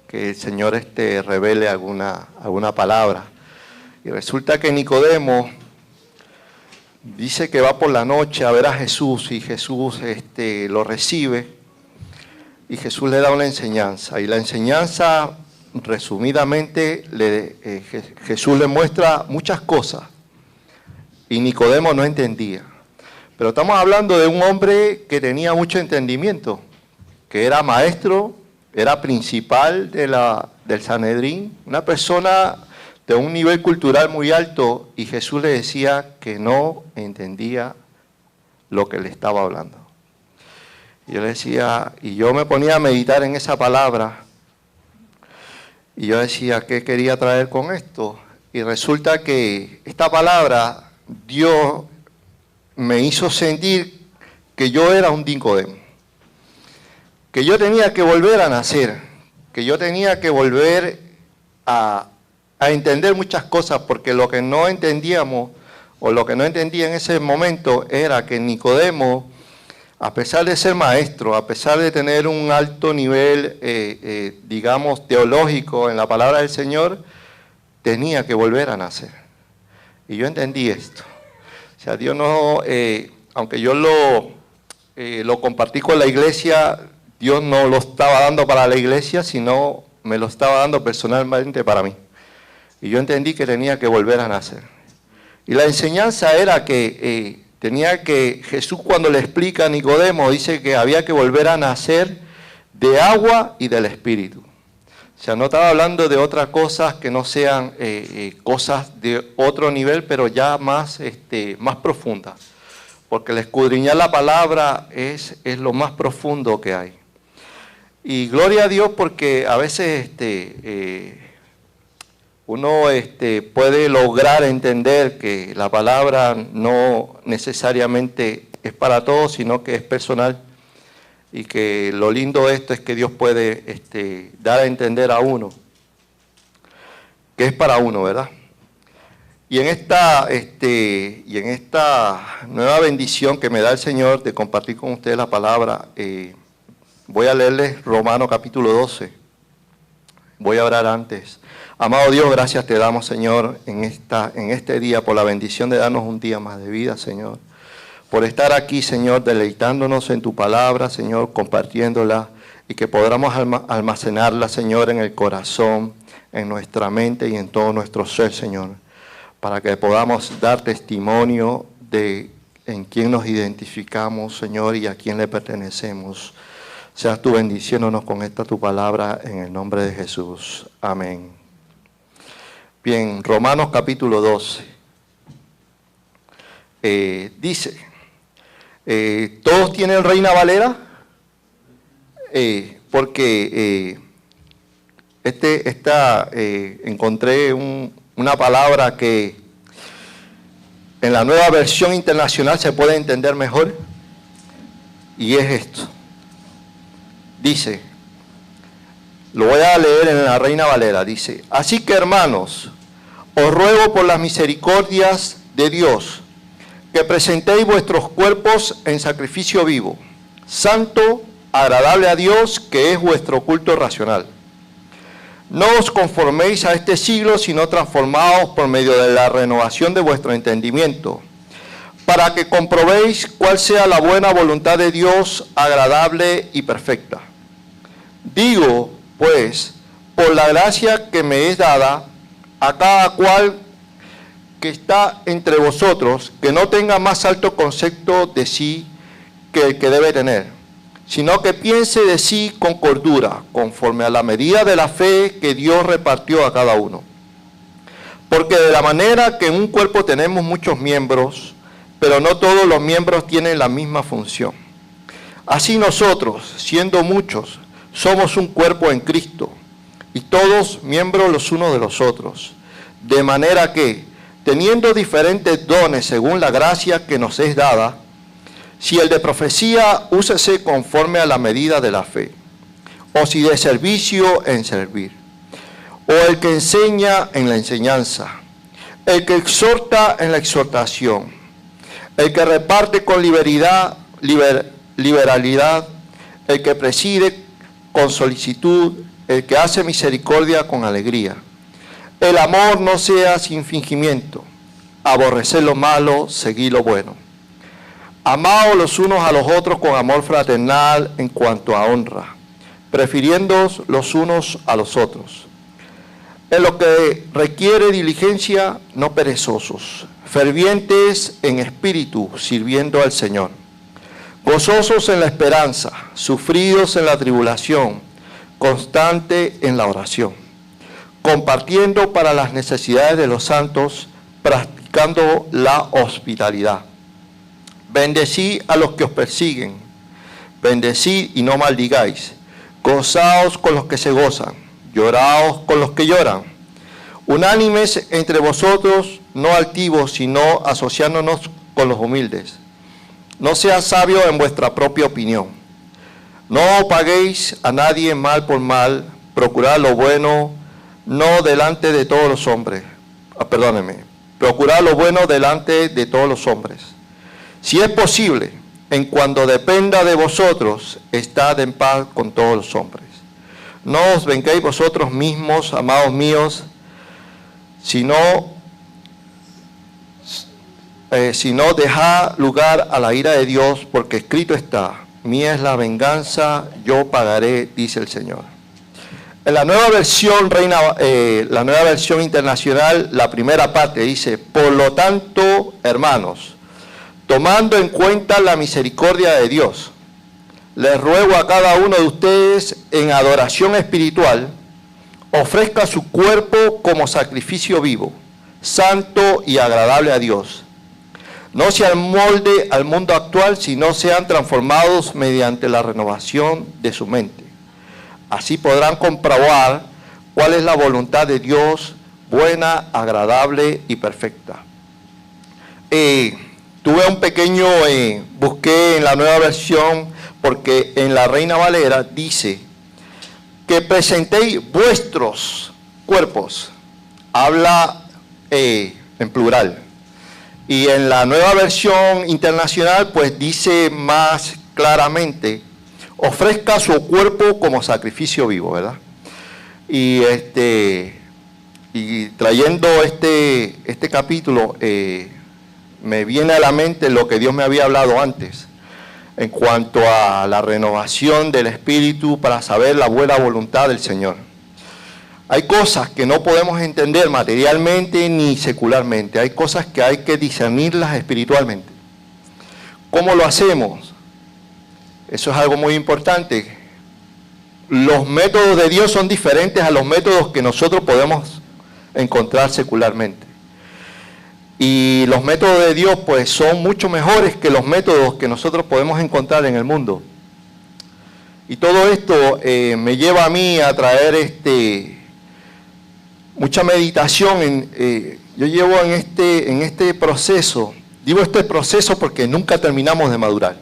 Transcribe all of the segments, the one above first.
que el Señor revele alguna palabra. Y resulta que Nicodemo dice que va por la noche a ver a Jesús y Jesús lo recibe y Jesús le da una enseñanza. Y la enseñanza, resumidamente, Jesús le muestra muchas cosas y Nicodemo no entendía. Pero estamos hablando de un hombre que tenía mucho entendimiento, que era maestro, era principal del Sanedrín, una persona de un nivel cultural muy alto, y Jesús le decía que no entendía lo que le estaba hablando. Y yo le decía, y yo me ponía a meditar en esa palabra, y yo decía, ¿qué quería traer con esto? Y resulta que esta palabra, Dios me hizo sentir que yo era un Nicodemo, que yo tenía que volver a nacer, que yo tenía que volver a entender muchas cosas, porque lo que no entendíamos, o lo que no entendía en ese momento, era que Nicodemo, a pesar de ser maestro, a pesar de tener un alto nivel, digamos, teológico en la palabra del Señor, tenía que volver a nacer. Y yo entendí esto. O sea, Dios no, aunque yo lo compartí con la iglesia, Dios no lo estaba dando para la iglesia, sino me lo estaba dando personalmente para mí. Y yo entendí que tenía que volver a nacer. Y la enseñanza era que Jesús, cuando le explica a Nicodemo, dice que había que volver a nacer de agua y del Espíritu. O sea, no estaba hablando de otras cosas que no sean cosas de otro nivel, pero ya más profundas. Porque el escudriñar la palabra es lo más profundo que hay. Y gloria a Dios, porque a veces uno puede lograr entender que la palabra no necesariamente es para todos, sino que es personal. Y que lo lindo de esto es que Dios puede dar a entender a uno que es para uno, ¿verdad? Y en esta nueva bendición que me da el Señor de compartir con ustedes la palabra, voy a leerles Romanos capítulo 12. Voy a orar antes. Amado Dios, gracias te damos, Señor, en este día, por la bendición de darnos un día más de vida, Señor. Por estar aquí, Señor, deleitándonos en tu palabra, Señor, compartiéndola, y que podamos almacenarla, Señor, en el corazón, en nuestra mente y en todo nuestro ser, Señor, para que podamos dar testimonio de en quién nos identificamos, Señor, y a quién le pertenecemos. Seas tú bendiciéndonos con esta tu palabra, en el nombre de Jesús. Amén. Bien, Romanos capítulo 12. Dice, ¿todos tienen Reina Valera? Porque encontré una palabra que en la nueva versión internacional se puede entender mejor, y es esto. Dice, lo voy a leer en la Reina Valera, dice, así que hermanos, os ruego por las misericordias de Dios, que presentéis vuestros cuerpos en sacrificio vivo, santo, agradable a Dios, que es vuestro culto racional. No os conforméis a este siglo, sino transformaos por medio de la renovación de vuestro entendimiento, para que comprobéis cuál sea la buena voluntad de Dios, agradable y perfecta. Digo, pues, por la gracia que me es dada, a cada cual que está entre vosotros, que no tenga más alto concepto de sí que el que debe tener, sino que piense de sí con cordura, conforme a la medida de la fe que Dios repartió a cada uno. Porque de la manera que en un cuerpo tenemos muchos miembros, pero no todos los miembros tienen la misma función. Así nosotros, siendo muchos, somos un cuerpo en Cristo, y todos miembros los unos de los otros. De manera que, teniendo diferentes dones según la gracia que nos es dada, si el de profecía, úsese conforme a la medida de la fe, o si de servicio, en servir, o el que enseña, en la enseñanza, el que exhorta, en la exhortación, el que reparte con liberalidad, el que preside con solicitud, el que hace misericordia con alegría. El amor no sea sin fingimiento. Aborrecer lo malo, seguir lo bueno. Amaos los unos a los otros con amor fraternal en cuanto a honra, prefiriéndoos los unos a los otros. En lo que requiere diligencia, no perezosos, fervientes en espíritu, sirviendo al Señor. Gozosos en la esperanza, sufridos en la tribulación, constante en la oración. Compartiendo para las necesidades de los santos, practicando la hospitalidad. Bendecid a los que os persiguen, bendecid y no maldigáis. Gozaos con los que se gozan, lloraos con los que lloran. Unánimes entre vosotros, no altivos, sino asociándonos con los humildes. No seas sabio en vuestra propia opinión. No paguéis a nadie mal por mal, procurad lo bueno, no delante de todos los hombres. Procurad lo bueno delante de todos los hombres. Si es posible, en cuanto dependa de vosotros, estad en paz con todos los hombres. No os vengáis vosotros mismos, amados míos, sino dejad lugar a la ira de Dios, porque escrito está, mía es la venganza, yo pagaré, dice el Señor. En la nueva versión la nueva versión internacional, la primera parte dice, por lo tanto, hermanos, tomando en cuenta la misericordia de Dios, les ruego a cada uno de ustedes en adoración espiritual, ofrezca su cuerpo como sacrificio vivo, santo y agradable a Dios. No se amolde al mundo actual, sino sean transformados mediante la renovación de su mente. Así podrán comprobar cuál es la voluntad de Dios, buena, agradable y perfecta. Tuve un pequeño, busqué en la nueva versión, porque en la Reina Valera dice que presentéis vuestros cuerpos. Habla en plural. Y en la nueva versión internacional, pues dice más claramente, ofrezca su cuerpo como sacrificio vivo, ¿verdad? Y trayendo este capítulo, me viene a la mente lo que Dios me había hablado antes, en cuanto a la renovación del espíritu para saber la buena voluntad del Señor. Hay cosas que no podemos entender materialmente ni secularmente. Hay cosas que hay que discernirlas espiritualmente. ¿Cómo lo hacemos? Eso es algo muy importante. Los métodos de Dios son diferentes a los métodos que nosotros podemos encontrar secularmente. Y los métodos de Dios pues son mucho mejores que los métodos que nosotros podemos encontrar en el mundo. Y todo esto me lleva a mí a traer mucha meditación. Yo llevo en este proceso, digo este proceso porque nunca terminamos de madurar.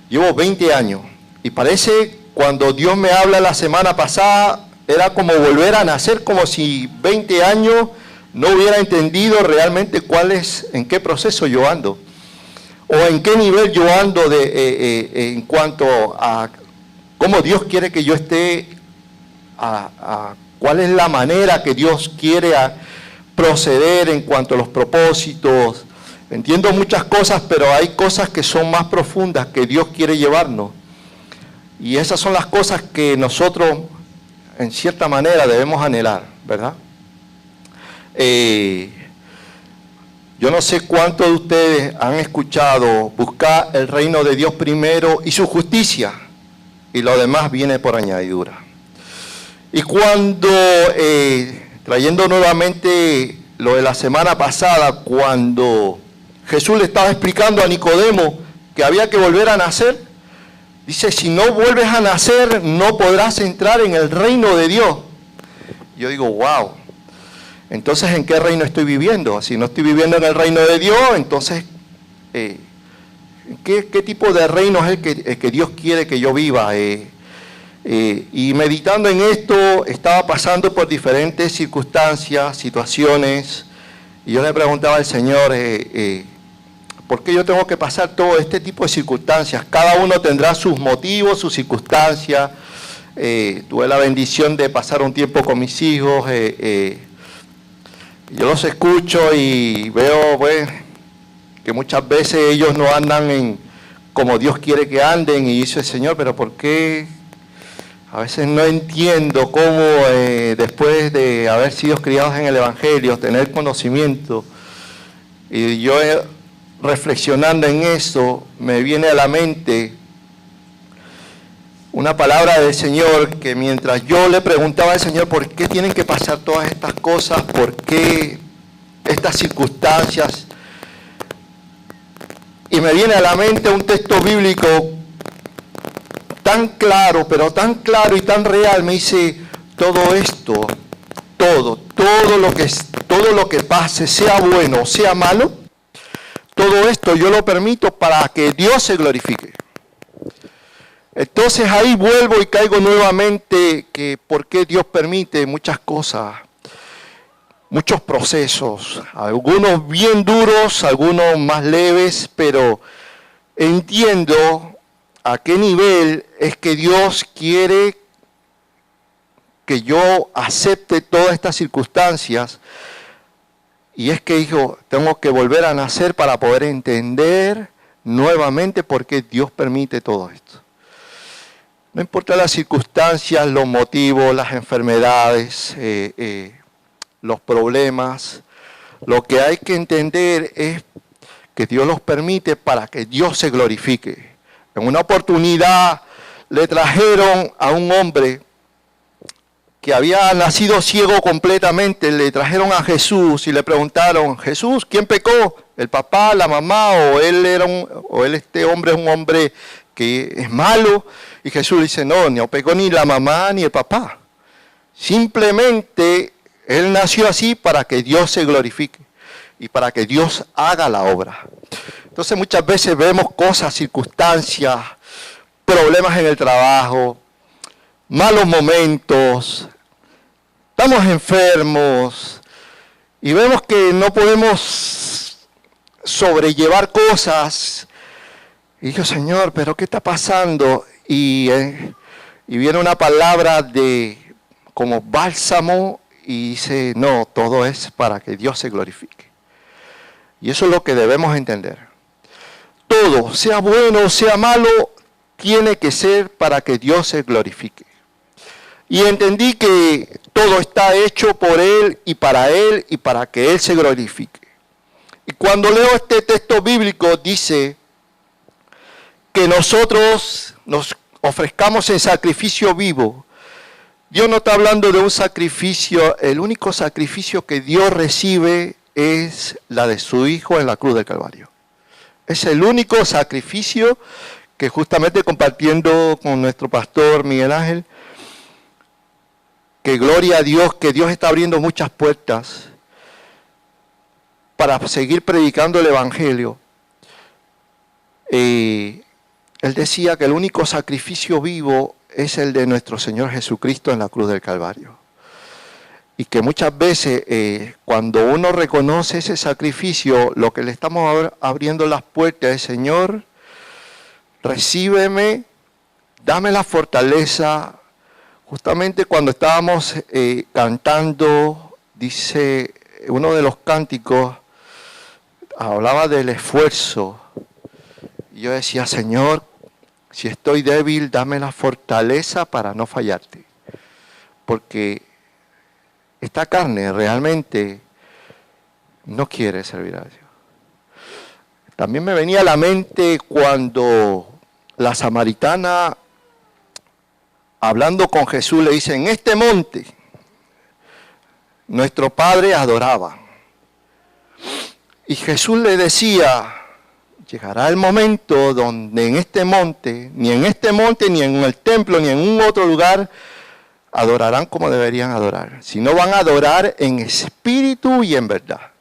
Llevo 20 años y parece cuando Dios me habla la semana pasada, era como volver a nacer, como si 20 años no hubiera entendido realmente en qué proceso yo ando, o en qué nivel yo ando en cuanto a cómo Dios quiere que yo esté, cuál es la manera que Dios quiere proceder en cuanto a los propósitos. Entiendo muchas cosas, pero hay cosas que son más profundas que Dios quiere llevarnos. Y esas son las cosas que nosotros, en cierta manera, debemos anhelar, ¿verdad? Yo no sé cuántos de ustedes han escuchado buscar el reino de Dios primero y su justicia, y lo demás viene por añadidura. Y cuando, trayendo nuevamente lo de la semana pasada, cuando Jesús le estaba explicando a Nicodemo que había que volver a nacer, dice, si no vuelves a nacer, no podrás entrar en el reino de Dios. Yo digo, wow. Entonces, ¿en qué reino estoy viviendo? Si no estoy viviendo en el reino de Dios, entonces, ¿qué tipo de reino es el que Dios quiere que yo viva? Y meditando en esto, estaba pasando por diferentes circunstancias, situaciones, y yo le preguntaba al Señor, ¿por qué yo tengo que pasar todo este tipo de circunstancias? Cada uno tendrá sus motivos, sus circunstancias, tuve la bendición de pasar un tiempo con mis hijos. Yo los escucho y veo pues, que muchas veces ellos no andan en como Dios quiere que anden, y dice, Señor, pero ¿por qué? A veces no entiendo cómo después de haber sido criados en el Evangelio, tener conocimiento, y yo reflexionando en eso, me viene a la mente una palabra del Señor, que mientras yo le preguntaba al Señor por qué tienen que pasar todas estas cosas, por qué estas circunstancias, y me viene a la mente un texto bíblico tan claro, pero tan claro y tan real. Me dice, todo esto, todo lo que pase, sea bueno o sea malo, todo esto yo lo permito para que Dios se glorifique. Entonces ahí vuelvo y caigo nuevamente que por qué Dios permite muchas cosas, muchos procesos, algunos bien duros, algunos más leves, pero entiendo a qué nivel es que Dios quiere que yo acepte todas estas circunstancias, y es que dijo, tengo que volver a nacer para poder entender nuevamente por qué Dios permite todo esto. No importa las circunstancias, los motivos, las enfermedades, los problemas, lo que hay que entender es que Dios los permite para que Dios se glorifique. En una oportunidad le trajeron a un hombre que había nacido ciego completamente, le trajeron a Jesús y le preguntaron, Jesús, ¿quién pecó? ¿El papá, la mamá o este hombre es un hombre que es malo? Y Jesús dice, no pecó ni la mamá ni el papá. Simplemente él nació así para que Dios se glorifique y para que Dios haga la obra. Entonces muchas veces vemos cosas, circunstancias, problemas en el trabajo, malos momentos, estamos enfermos y vemos que no podemos sobrellevar cosas. Y digo, Señor, ¿pero qué está pasando? Y viene una palabra de como bálsamo y dice, no, todo es para que Dios se glorifique. Y eso es lo que debemos entender. Todo, sea bueno o sea malo, tiene que ser para que Dios se glorifique. Y entendí que todo está hecho por Él y para que Él se glorifique. Y cuando leo este texto bíblico dice que nosotros nos ofrezcamos en sacrificio vivo. Dios no está hablando de un sacrificio, el único sacrificio que Dios recibe es la de su Hijo en la cruz del Calvario. Es el único sacrificio que justamente compartiendo con nuestro pastor Miguel Ángel, que gloria a Dios, que Dios está abriendo muchas puertas para seguir predicando el Evangelio. Él decía que el único sacrificio vivo es el de nuestro Señor Jesucristo en la cruz del Calvario. Y que muchas veces cuando uno reconoce ese sacrificio, lo que le estamos abriendo las puertas es, Señor, recíbeme, dame la fortaleza. Justamente cuando estábamos cantando, dice uno de los cánticos, hablaba del esfuerzo. Y yo decía, Señor, si estoy débil, dame la fortaleza para no fallarte. Porque esta carne realmente no quiere servir a Dios. También me venía a la mente cuando la samaritana, hablando con Jesús, le dice, en este monte, nuestro padre adoraba. Y Jesús le decía, llegará el momento donde ni en este monte, ni en el templo, ni en un otro lugar, adorarán como deberían adorar. Sino van a adorar en espíritu y en verdad.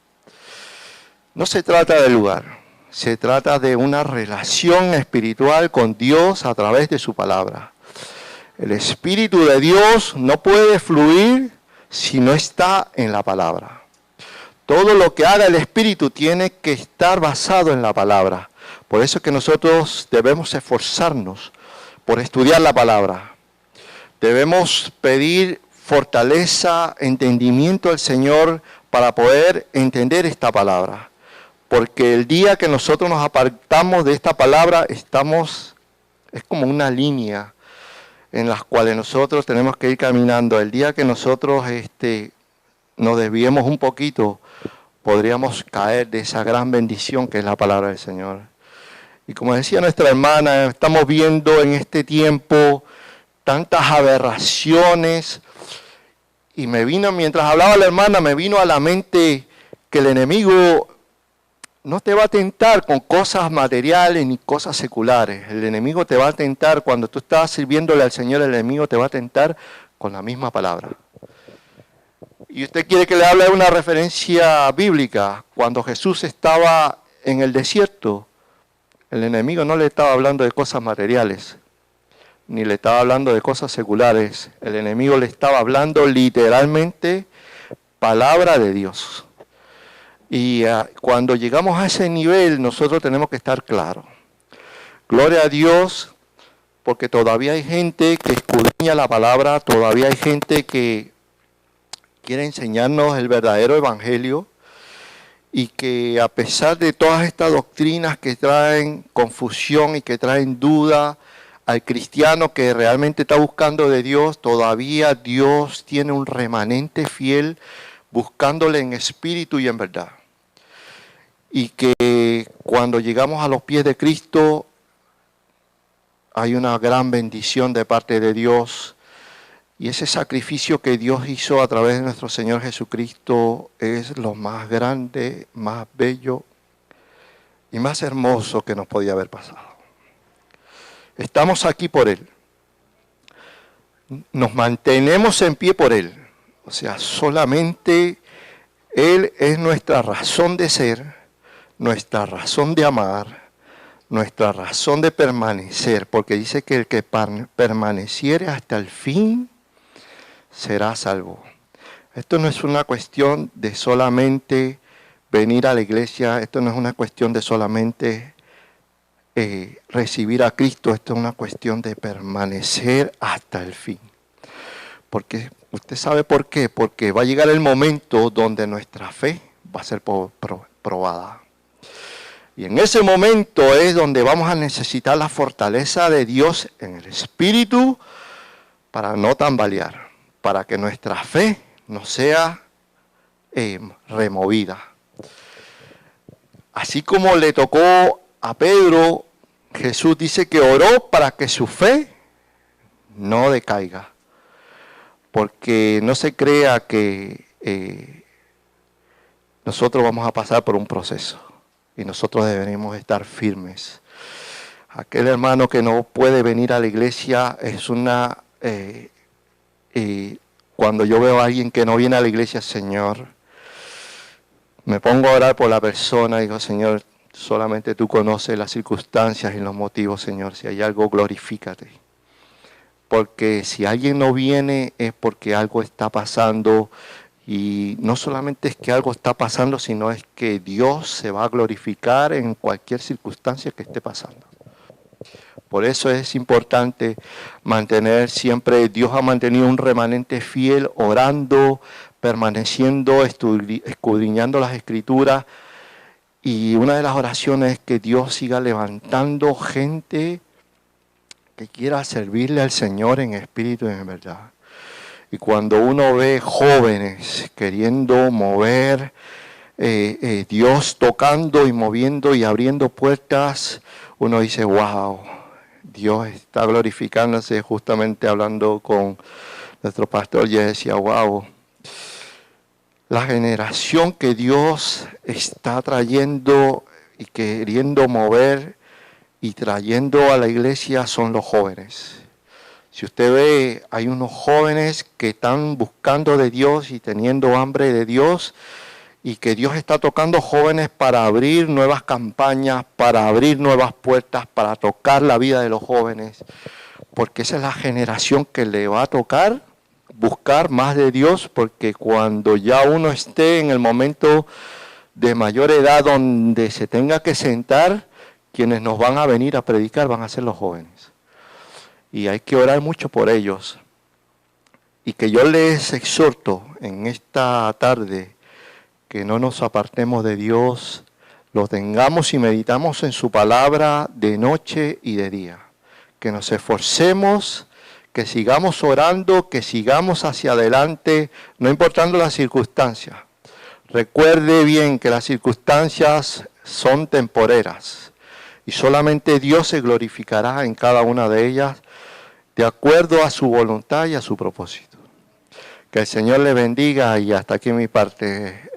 No se trata del lugar, se trata de una relación espiritual con Dios a través de su palabra. El Espíritu de Dios no puede fluir si no está en la palabra. Todo lo que haga el Espíritu tiene que estar basado en la palabra. Por eso es que nosotros debemos esforzarnos por estudiar la palabra. Debemos pedir fortaleza, entendimiento al Señor para poder entender esta palabra. Porque el día que nosotros nos apartamos de esta palabra, es como una línea en la cual nosotros tenemos que ir caminando. El día que nosotros nos desviemos un poquito, podríamos caer de esa gran bendición que es la palabra del Señor. Y como decía nuestra hermana, estamos viendo en este tiempo tantas aberraciones. Y mientras hablaba la hermana, me vino a la mente que el enemigo no te va a tentar con cosas materiales ni cosas seculares. El enemigo te va a tentar cuando tú estás sirviéndole al Señor, el enemigo te va a tentar con la misma palabra. Y usted quiere que le hable de una referencia bíblica. Cuando Jesús estaba en el desierto, el enemigo no le estaba hablando de cosas materiales, ni le estaba hablando de cosas seculares. El enemigo le estaba hablando literalmente palabra de Dios. Y cuando llegamos a ese nivel, nosotros tenemos que estar claros. Gloria a Dios, porque todavía hay gente que escudriña la palabra, todavía hay gente que quiere enseñarnos el verdadero evangelio, y que a pesar de todas estas doctrinas que traen confusión y que traen duda al cristiano que realmente está buscando de Dios, todavía Dios tiene un remanente fiel buscándole en espíritu y en verdad. Y que cuando llegamos a los pies de Cristo hay una gran bendición de parte de Dios. Y ese sacrificio que Dios hizo a través de nuestro Señor Jesucristo es lo más grande, más bello y más hermoso que nos podía haber pasado. Estamos aquí por Él. Nos mantenemos en pie por Él. O sea, solamente Él es nuestra razón de ser, nuestra razón de amar, nuestra razón de permanecer. Porque dice que el que permaneciere hasta el fin será salvo. Esto no es una cuestión de solamente venir a la iglesia, esto no es una cuestión de solamente recibir a Cristo, esto es una cuestión de permanecer hasta el fin. Porque usted sabe por qué, porque va a llegar el momento donde nuestra fe va a ser probada. Y en ese momento es donde vamos a necesitar la fortaleza de Dios en el Espíritu para no tambalear, para que nuestra fe no sea removida. Así como le tocó a Pedro, Jesús dice que oró para que su fe no decaiga. Porque no se crea que nosotros vamos a pasar por un proceso y nosotros deberemos estar firmes. Aquel hermano que no puede venir a la iglesia es una... cuando yo veo a alguien que no viene a la iglesia, Señor, me pongo a orar por la persona y digo, Señor, solamente tú conoces las circunstancias y los motivos, Señor. Si hay algo, glorifícate. Porque si alguien no viene es porque algo está pasando, y no solamente es que algo está pasando, sino es que Dios se va a glorificar en cualquier circunstancia que esté pasando. Por eso es importante mantener siempre, Dios ha mantenido un remanente fiel, orando, permaneciendo, escudriñando las Escrituras. Y una de las oraciones es que Dios siga levantando gente que quiera servirle al Señor en espíritu y en verdad. Y cuando uno ve jóvenes queriendo mover, Dios tocando y moviendo y abriendo puertas, uno dice, wow, Dios está glorificándose. Justamente hablando con nuestro pastor, yo decía, wow, la generación que Dios está trayendo y queriendo mover y trayendo a la iglesia son los jóvenes. Si usted ve, hay unos jóvenes que están buscando de Dios y teniendo hambre de Dios, y que Dios está tocando jóvenes para abrir nuevas campañas, para abrir nuevas puertas, para tocar la vida de los jóvenes, porque esa es la generación que le va a tocar buscar más de Dios, porque cuando ya uno esté en el momento de mayor edad donde se tenga que sentar, quienes nos van a venir a predicar van a ser los jóvenes. Y hay que orar mucho por ellos, y que yo les exhorto en esta tarde que no nos apartemos de Dios, lo tengamos y meditamos en su palabra de noche y de día. Que nos esforcemos, que sigamos orando, que sigamos hacia adelante, no importando las circunstancias. Recuerde bien que las circunstancias son temporeras y solamente Dios se glorificará en cada una de ellas de acuerdo a su voluntad y a su propósito. Que el Señor le bendiga y hasta aquí mi parte.